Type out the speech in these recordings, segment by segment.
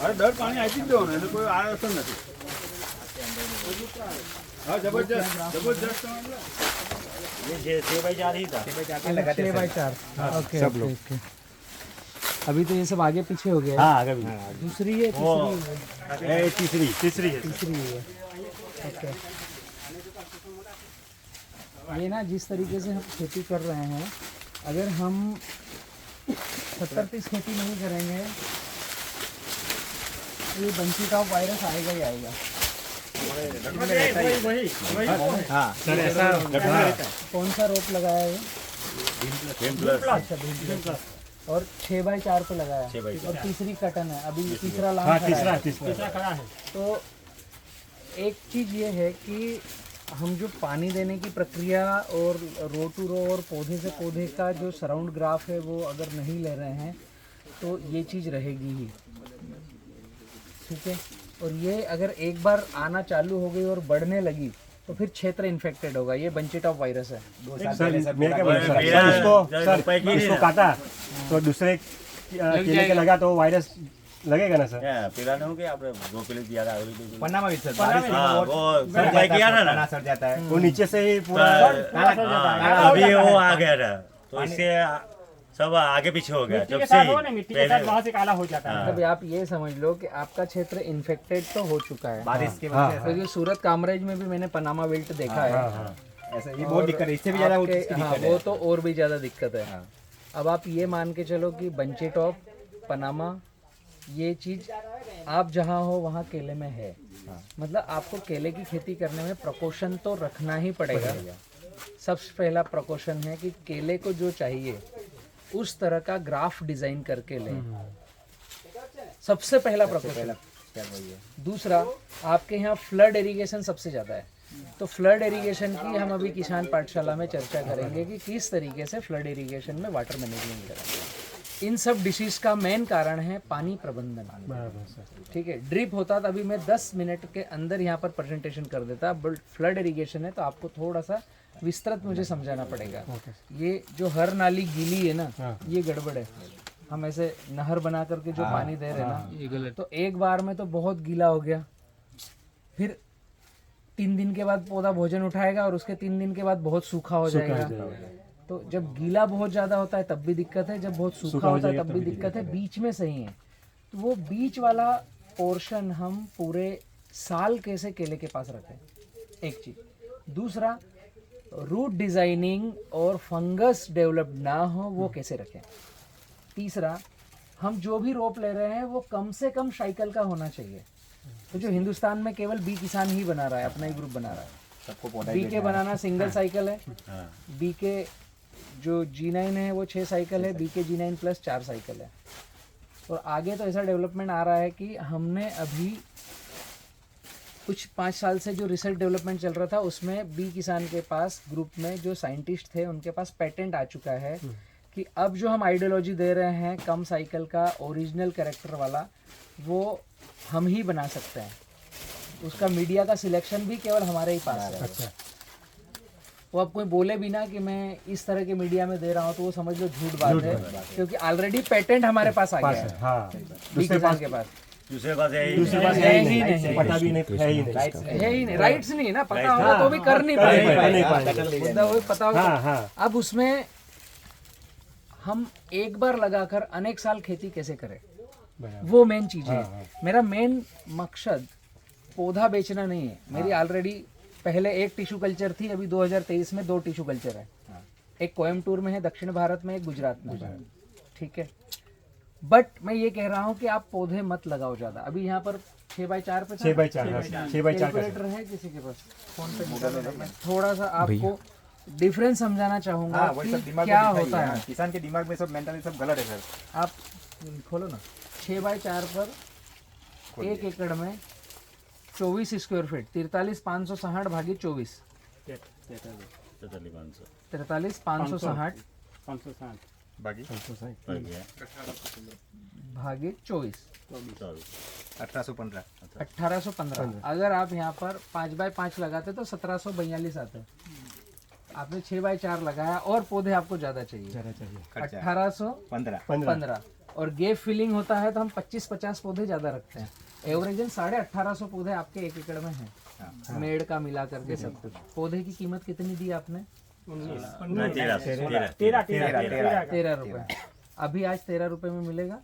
અરે દર પાણી આપી જ દેવાનું, એને કોઈ આ અસર નથી. હા જબરજસ્ત જબરજસ્ત. ये 6x4 ही था, 6x4। ओके सब लोग। ओके। अभी तो ये सब आगे पीछे हो गया है। हाँ आगे भी दूसरी है वो तीसरी है? तीसरी तीसरी है तीसरी है। ओके। ये ना जिस तरीके से हम खेती कर रहे हैं, अगर हम 70-30 खेती नहीं करेंगे तो ये बंसी टॉप वायरस आएगा ही आएगा। હા सर ऐसा कौन सा रोप लगाया है? अच्छा भीम प्लस। और 6x4 पे लगाया है। 6x4 और तीसरी कटन है, अभी तीसरा हाँ लांच तीसरा है। तीसरा खड़ा है। तो एक चीज़ ये है कि हम जो पानी देने की प्रक्रिया और रो टू रो और पौधे से पौधे का जो सराउंड ग्राफ है वो अगर नहीं ले रहे हैं तो ये चीज़ रहेगी ही। ठीक है। और ये अगर एक बार आना चालू हो गई और बढ़ने लगी तो फिर क्षेत्र इन्फेक्टेड होगा। ये बंची टॉप वायरस है। सर मेरे क्या बोले सर इसको काटा तो दूसरे केले के लगा तो वायरस लगेगा ना सर? પેલા નું કે આપણે રોપેલી હતી યાર આવેલી હતી. પન્નામાં વિસર હા, वो सरपाई किया था ना, સર જાતા है. वो नीचे से ही पूरा अभी वो आ गया था तो इससे सब आगे पीछे हो गया जब से ही मिट्टी के साथ वहाँ से काला हो जाता है। मतलब आप ये समझ लो कि आपका क्षेत्र इन्फेक्टेड तो हो चुका है। बारिश के वजह से क्योंकि सूरत कामरेज में भी मैंने पनामा विल्ट देखा है। ऐसा ये बहुत दिक्कत है, इससे भी ज्यादा वो चीज़ की हाँ, दिक्कत वो है. तो और भी ज़्यादा दिक्कत है। अब आप ये मान के चलो कि बंची टॉप पनामा ये चीज़ आप जहाँ हो वहाँ केले में है। मतलब आपको केले की खेती करने में प्रिकॉशन तो रखना ही पड़ेगा। सबसे पहला प्रिकॉशन है कि केले को जो चाहिए उस तरह का ग्राफ डिजाइन करके लें। सबसे पहला प्रिकॉशन। दूसरा, आपके यहाँ फ्लड इरिगेशन सबसे ज़्यादा है, तो फ्लड इरिगेशन की हम अभी किसान पाठशाला में चर्चा करेंगे कि किस तरीके से फ्लड इरिगेशन में वाटर मैनेजमेंट करेंगे। इन सब डिसीज का मेन कारण है पानी प्रबंधन। ठीक है, ड्रिप होता तो अभी मैं 10 मिनट के अंदर यहाँ पर प्रेजेंटेशन कर देता, बट फ्लड इरिगेशन है तो आपको थोड़ा सा विस्तृत मुझे समझाना पड़ेगा। ये जो हर नाली गीली है ना, ये गड़बड़ है। हम ऐसे नहर बना करके जो पानी दे रहे हैं ना, तो एक बार में तो बहुत गीला हो गया, फिर 3 दिन के बाद पौधा भोजन उठाएगा और उसके 3 दिन के बाद बहुत सूखा हो जाएगा। तो जब गीला बहुत ज्यादा होता है तब भी दिक्कत है, जब बहुत सूखा होता है तब भी दिक्कत है, बीच में सही है। तो वो बीच वाला पोर्शन हम पूरे साल कैसे केले के पास रखें, एक चीज। दूसरा, रूट डिजाइनिंग और फंगस डेवलप ना हो वो कैसे रखें। तीसरा, हम जो भी रोप ले रहे हैं वो कम से कम साइकिल का होना चाहिए। तो जो हिंदुस्तान में केवल बी किसान ही बना रहा है, अपना ही ग्रुप बना रहा है। सबको पौधा बी के बनाना सिंगल साइकिल है, बी के जो G9 है वो 6 साइकिल है, बी के G9 प्लस 4 साइकिल है। और आगे तो ऐसा डेवलपमेंट आ रहा है कि हमने अभी कुछ 5 साल से जो रिसर्च डेवलपमेंट चल रहा था उसमें बी किसान के पास ग्रुप में जो साइंटिस्ट थे उनके पास पेटेंट आ चुका है कि अब जो हम आइडियोलॉजी दे रहे हैं कम साइकिल का ओरिजिनल कैरेक्टर वाला, वो हम ही बना सकते हैं। उसका मीडिया का सिलेक्शन भी केवल हमारे ही पास है। अच्छा। वो अब कोई बोले भी ना कि मैं इस तरह के मीडिया में दे रहा हूँ तो वो समझ लो झूठ बात है, क्योंकि ऑलरेडी पेटेंट हमारे पास आ गया है बी किसान के पास। दूसरे पास है है ही नहीं, पता भी नहीं है ही नहीं, है ही नहीं, राइट्स नहीं ना, पता होगा तो भी कर नहीं पाएंगे, मुद्दा वो पता होगा। अब उसमें हम एक बार लगाकर अनेक साल खेती कैसे करें, वो मेन चीज है। मेरा मेन मकसद पौधा बेचना नहीं है। मेरी ऑलरेडी पहले एक टिश्यू कल्चर थी, अभी 2023 में 2 टिश्यू कल्चर है। एक कोयम्बटूर में है दक्षिण भारत में, एक गुजरात में। ठीक है, बट मैं ये कह रहा हूँ कि आप पौधे मत लगाओ ज्यादा। अभी यहाँ पर 6x4 पे 6x4 कैलकुलेटर है किसी के पास, फोन पे निकालो। मैं थोड़ा सा आपको डिफरेंस समझाना चाहूंगा कि क्या होता है। किसान के दिमाग में सब मेंटली सब गलत है सर। आप खोलो ना, 6x4 पर 1 एकड़ में 24 स्क्वायर फीट, 43,560 भागी 24, 43,560 बाकी भागी 24, 1815 1815। अगर आप यहाँ पर 5x5 लगाते तो 1742 आते। आपने 6x4 लगाया और पौधे आपको ज्यादा चाहिए, 1815। और गेप फिलिंग होता है तो हम 25-50 पौधे ज़्यादा रखते हैं। एवरेजन 1850 पौधे आपके 1 एकड़ में हैं, मेड़ का मिला करके सब कुछ। पौधे की कीमत कितनी दी आपने? 13 रुपए। अभी आज 13 रुपए में मिलेगा?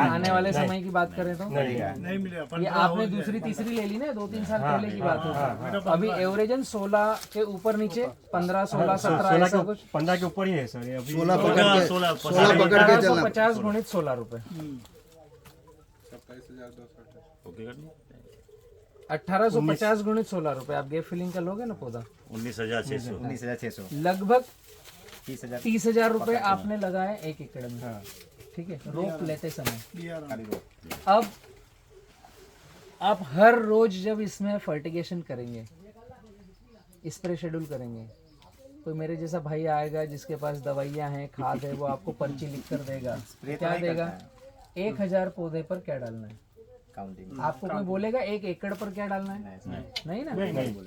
आने वाले समय की बात करें तो नहीं मिलेगा। ये आपने दूसरी तीसरी ले ली ना, 2-3 साल पहले की बात है। अभी एवरेजन 16 के ऊपर नीचे 15, 16, 17 ऐसा कुछ। 15 के ऊपर ही है सर अभी। 16 पकड़ के 1850 गुणित 16 रुपए, 1850 गुणित 16 रुपए। आप गेप फिलिंग का लोगे ना पौधा 19,600। 19,600 लगभग 30,000 30,000 रुपए आपने लगाए 1 एकड़ में, ठीक है, रोप लेते समय। अब आप हर रोज जब इसमें फर्टिगेशन करेंगे, स्प्रे शेड्यूल करेंगे, कोई मेरे जैसा भाई आएगा जिसके पास दवाइयाँ हैं, खाद है, वो आपको पर्ची लिख कर देगा। क्या देगा? 1000 पौधे पर क्या डालना है। काउंटिंग आपको कोई बोलेगा 1 एकड़ पर क्या डालना है? नहीं ना।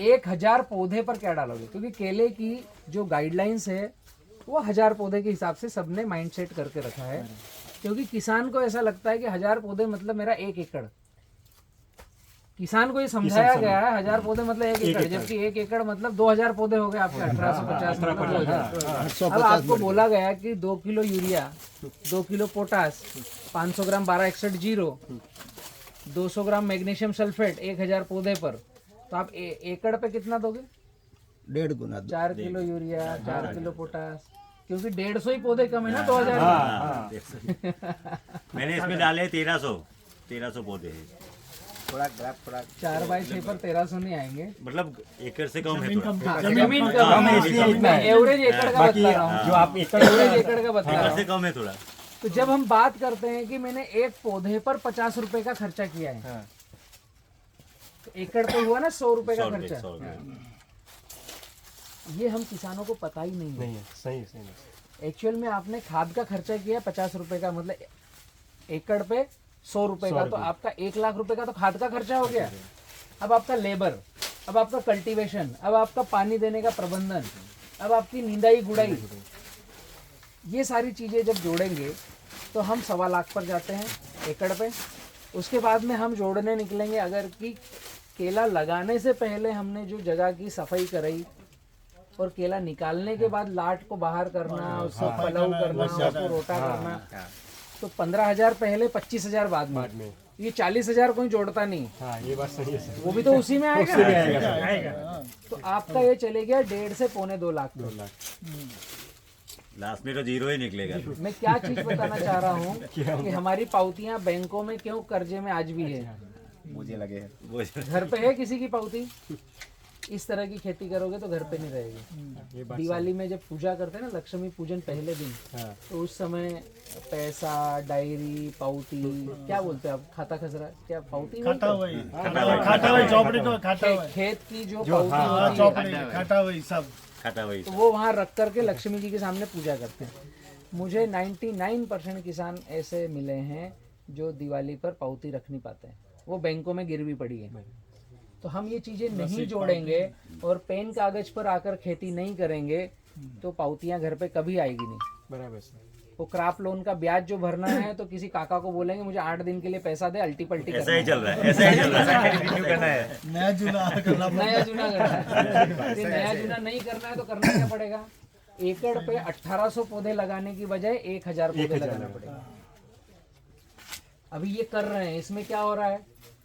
1000 पौधे पर क्या डालोगे? क्योंकि केले की जो गाइडलाइंस है वो 1000 पौधे के हिसाब से सबने माइंड सेट करके रखा है। क्योंकि किसान को ऐसा लगता है कि 1000 पौधे मतलब मेरा 1 एकड़। किसान को ये समझाया गया है 1000 पौधे मतलब 1 एकड़, जबकि 1 एकड़ मतलब 2000 पौधे हो गए आपके। 1850 मतलब 2000। अब आपको बोला गया कि 2 किलो यूरिया, 2 किलो पोटास, 500 ग्राम 1261 200 ग्राम मैग्नीशियम सल्फेट 1000 पौधे पर, तो आप एकड़ पे कितना दोगे? 1.5 गुना 4 किलो यूरिया, 4 किलो पोटास, क्योंकि 150 ही पौधे कम है ना 2000। मैंने इसमें डाले 1300 पौधे हैं। थोड़ा ग्राफ थोड़ा 4/6 पर 1300 नहीं आएंगे। मतलब एकड़ से कम है थोड़ा। हाँ, जमीन कम है, मैं एवरेज एकड़ का बता रहा हूँ, जो आप एकड़ एवरेज एकड़ का बता रहा एकड़ से हूँ। कम है थोड़ा। तो जब हम बात करते हैं कि मैंने एक पौधे पर 50 रुपए का खर्चा किया है, तो एकड़ पे हुआ ना 100 रुपए का 100 रुपए, खर्चा। 100 रुपए। ये हम किसानों को पता ही नहीं है। नहीं है, सही नहीं। एक्चुअल में आपने खाद का खर्चा किया 50 रुपए का, मतलब एकड़ पे 100 रुपए का, तो आपका 1 लाख रुपए का तो खाद का खर्चा हो गया। अब आपका लेबर, अब आपका कल्टीवेशन, अब आपका पानी देने का प्रबंधन, अब आपकी निंदाई गुड़ाई, ये सारी चीजें जब जोड़ेंगे तो हम 1.25 लाख पर जाते हैं एकड़ पे। उसके बाद में हम जोड़ने निकलेंगे अगर कि केला लगाने से पहले हमने जो जगह की सफाई कराई और केला निकालने के बाद लाट को बाहर करना, उसको पलव करना, उसको रोटा करना, तो 15,000 पहले, 25,000 बाद में। ये 40,000 कोई जोड़ता नहीं। हाँ, ये बात सही है सर। वो भी तो उसी में आएगा। तो आपका ये चले गया 1.5 से 2.25 लाख। लास्ट में तो जीरो ही निकलेगा। मैं क्या चीज बताना चाह रहा हूँ कि हमारी पावतियां बैंकों में क्यों कर्जे में आज भी है। मुझे लगे है वो घर पे है किसी की पावती? इस तरह की खेती करोगे तो घर पे नहीं रहेगी। दिवाली में जब पूजा करते हैं ना, लक्ष्मी पूजन पहले दिन, तो उस समय पैसा, डायरी, पावती, क्या बोलते हैं आप, खाता खसरा, क्या पावती खाता हुई चौपड़ी को खाता हुई खेत की जो पावती होती है, चौपड़ी खाता हुई सब खाता वही। तो वो वहाँ रख करके लक्ष्मी जी के सामने पूजा करते हैं। मुझे 99% किसान ऐसे मिले हैं जो दिवाली पर पावती रख नहीं पाते हैं, वो बैंकों में गिरवी पड़ी है। तो हम ये चीजें नहीं जोड़ेंगे और पेन कागज पर आकर खेती नहीं करेंगे तो पावतियां घर पे कभी आएगी नहीं। बराबर सर। वो क्रॉप लोन का ब्याज जो भरना है तो किसी काका को बोलेंगे मुझे 8 दिन के लिए पैसा दे, अल्टी पल्टी ऐसा ही चल रहा है, ऐसा ही चल रहा है। रिन्यू करना है। नया जुना करना नया जुना करना है। तो नया जुना नहीं करना है तो करना क्या पड़ेगा? एकड़ पे 1800 पौधे लगाने की बजाय 1000 पौधे लगाना पड़ेगा। अभी ये कर रहे हैं, इसमें क्या हो रहा है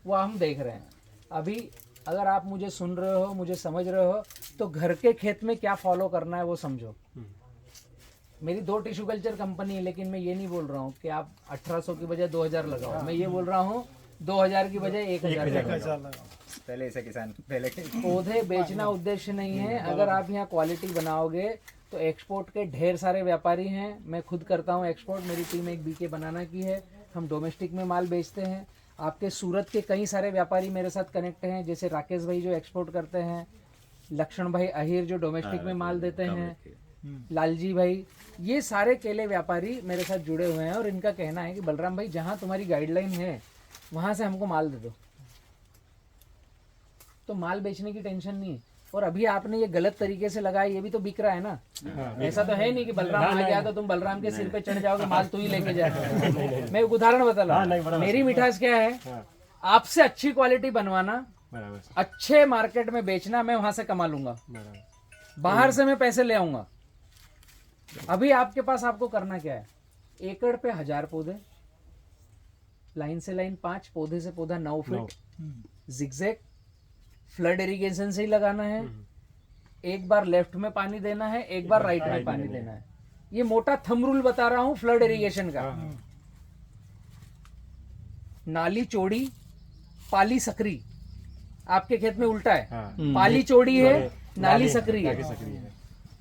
वो हम देख रहे हैं। अभी अगर आप मुझे सुन रहे हो, मुझे समझ रहे हो, तो घर के खेत में क्या फॉलो करना है वो समझो। मेरी 2 टिश्यू कल्चर कंपनी है, लेकिन मैं ये नहीं बोल रहा हूँ कि आप 1800 की बजाय 2000 लगाओ। मैं ये बोल रहा हूँ 2000 की बजाय 1000 लगाओ। पहले ऐसे किसान पहले पौधे बेचना उद्देश्य नहीं है। अगर आप यहाँ क्वालिटी बनाओगे तो एक्सपोर्ट के ढेर सारे व्यापारी हैं। मैं खुद करता हूँ एक्सपोर्ट, मेरी टीम एक बीके बनाना की है। हम डोमेस्टिक में माल बेचते हैं। आपके सूरत के कई सारे व्यापारी मेरे साथ कनेक्ट हैं, जैसे राकेश भाई जो एक्सपोर्ट करते हैं, लक्षण भाई अहिर जो डोमेस्टिक में माल देते हैं, लालजी भाई, ये सारे केले व्यापारी मेरे साथ जुड़े हुए हैं। और इनका कहना है कि बलराम भाई जहाँ तुम्हारी गाइडलाइन है वहाँ से हमको माल दे दो। तो माल बेचने की टेंशन नहीं है। और अभी आपने ये गलत तरीके से लगाया, ये भी तो बिक रहा है ना। ऐसा तो है नहीं कि बलराम आ गया तो तुम बलराम के सिर पे चढ़ जाओगे, माल तू ही लेके जाए। मैं एक उदाहरण बता रहा हूँ। मेरी मिठास क्या है, आपसे अच्छी क्वालिटी बनवाना, बराबर अच्छे मार्केट में बेचना, मैं वहां से कमा लूंगा, बाहर से मैं पैसे ले आऊंगा। अभी आपके पास आपको करना क्या है, एकड़ पे 1000 पौधे, लाइन से लाइन 5, पौधे से पौधा 9 फीट, जिगजैग, फ्लड इरिगेशन से ही लगाना है। एक बार लेफ्ट में पानी देना है, एक बार राइट में पानी देना है। ये मोटा थंब रूल बता रहा हूं फ्लड इरिगेशन का। नाली चौड़ी, पाली सकरी, आपके खेत में उल्टा है, पाली चौड़ी है, नाली सकरी है।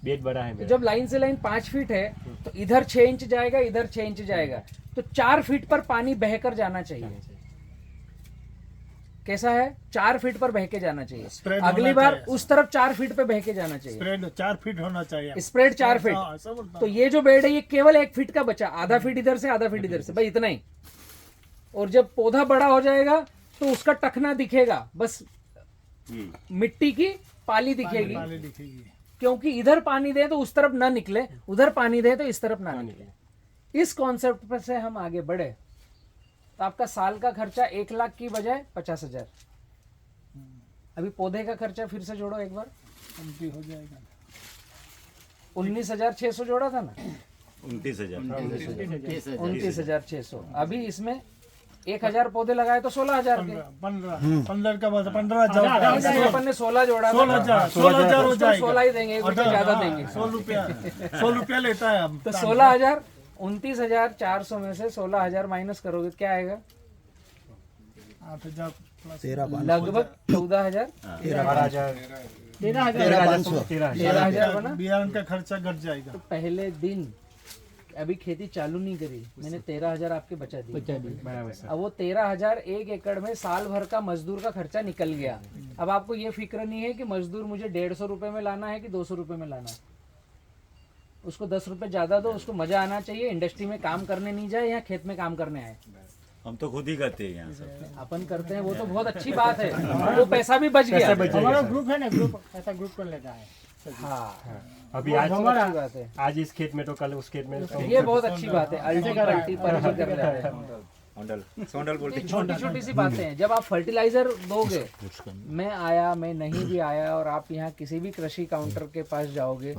बेड बड़ा है तो मेरा। जब लाइन से लाइन 5 फीट है तो इधर 6 इंच जाएगा, इधर 6 इंच जाएगा, तो 4 फीट पर पानी बहकर जाना चाहिए। कैसा है, 4 फीट पर बह के जाना चाहिए। Spread अगली होना बार चाहिए। उस तरफ 4 फीट पे बह के जाना चाहिए। स्प्रेड 4 फीट होना चाहिए। Spread 4 feet. हाँ, ऐसा बोलता तो हूँ। ये जो बेड है ये केवल 1 फीट का बचा, आधा फीट इधर से आधा फीट इधर से, भाई इतना ही। और जब पौधा बड़ा हो जाएगा तो उसका टखना दिखेगा, बस मिट्टी की पाली दिखेगी। पानी दिखेगी। क्योंकि इधर पानी दे तो उस तरफ ना निकले, उधर पानी दे तो इस तरफ ना निकले। इस कॉन्सेप्ट पर से हम आगे बढ़े तो आपका साल का खर्चा 1 लाख की बजाय 50,000। अभी पौधे का खर्चा फिर से जोड़ो एक बार, कमती हो जाएगा। 19,600 जोड़ा था ना, 29,000 29,600। अभी इसमें 1,000 पौधे लगाए तो 16,000 के। 15 का मतलब 15,000। इसमें अपन ने 16 जोड़ा, 16,000 हो जाएगा। 16 ही देंगे, 1 रुपया ज्यादा देंगे। 100 रुपया लेता है हम। तो 16,000, 29,400 में से 16,000 माइनस करोगे क्या आएगा, 8,000 प्लस। लगभग 14,000, 13,000 बना। बियान का खर्चा घट जाएगा। तो पहले दिन अभी खेती चालू नहीं करी, मैंने 13,000 आपके बचा दी। बराबर सर। अब वो 13,000 1 एकड़ में साल भर का मजदूर का खर्चा निकल गया। अब आपको ये फिक्र नहीं है कि मजदूर मुझे 150 रुपए में लाना है कि 200 रुपए में लाना है। उसको 10 रुपए ज्यादा दो, उसको मजा आना चाहिए, इंडस्ट्री में काम करने नहीं जाए, यहाँ खेत में काम करने आए। हम तो खुद ही करते हैं यहाँ सब। अपन करते हैं वो तो बहुत अच्छी बात है, वो पैसा भी बच गया। हमारा ग्रुप है ना, ग्रुप ऐसा ग्रुप कर लेता है। हाँ, अभी बहुत अच्छी बात है। आज इस खेत में तो कल उस खेत में तो ये बहुत अच्छी बात है, अल्टी पल्टी पर भी कर लेते हैं। सोंडल बोलते छोटी छोटी सी बातें हैं। जब आप फर्टिलाइजर दोगे, मैं आया, मैं नहीं भी आया, और आप यहाँ किसी भी कृषि काउंटर के पास जाओगे